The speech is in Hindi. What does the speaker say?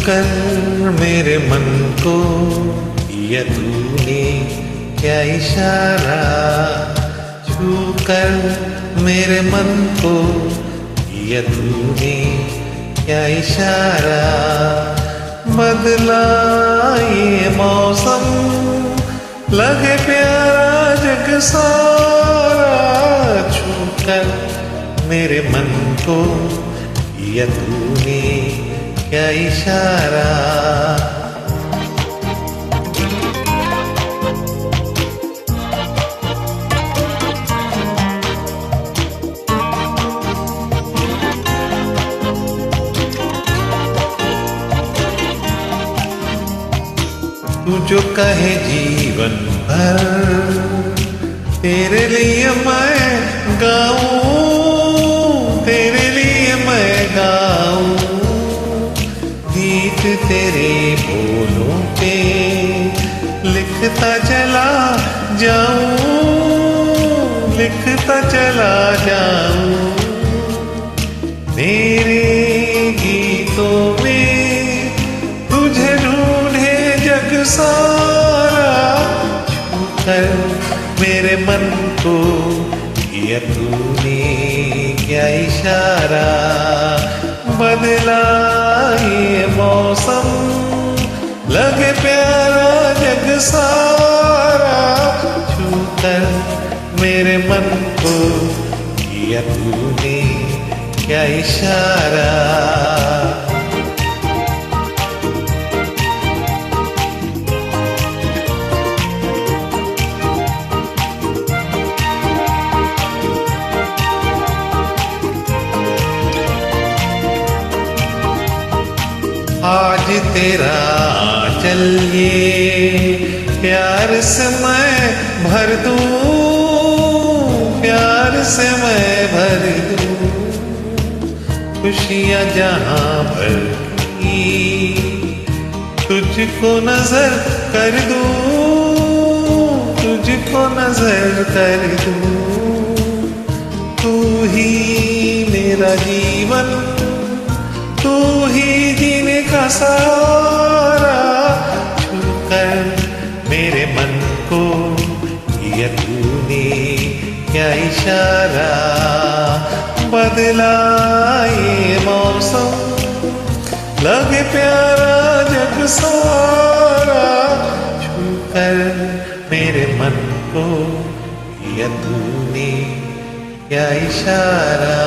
कर मेरे मन को किया तूने क्या इशारा, छू कर मेरे मन को किया तूने क्या इशारा। बदला ये मौसम लगे प्यारा जग सारा, छू कर मेरे मन को किया तूने क्या इशारा। तू जो कहे जीवन भर तेरे लिए मैं गाऊं, तेरे लिए मैं गाऊं। गीत तेरे बोलों पे लिखता चला जाऊं, लिखता चला जाऊं। मेरे गीतों में तुझे ढूंढे जग सारा, छू कर मेरे मन को किया तूने क्या इशारा। बदला ये मौसम लगे प्यारा जग सारा, छू कर मेरे मन को किया तूने क्या इशारा। आज तेरा चल ये प्यार से मैं भर दूं, प्यार से मैं भर दूं। खुशियाँ जहाँ भर की तुझको नजर कर दूं, तुझको नजर कर दूं। तू ही मेरा जीवन, तू ही जीने का सहारा, छू कर मेरे मन को किया तूने क्या इशारा। बदला ये मौसम लगे प्यारा जग सारा, छू कर मेरे मन को किया तूने क्या इशारा।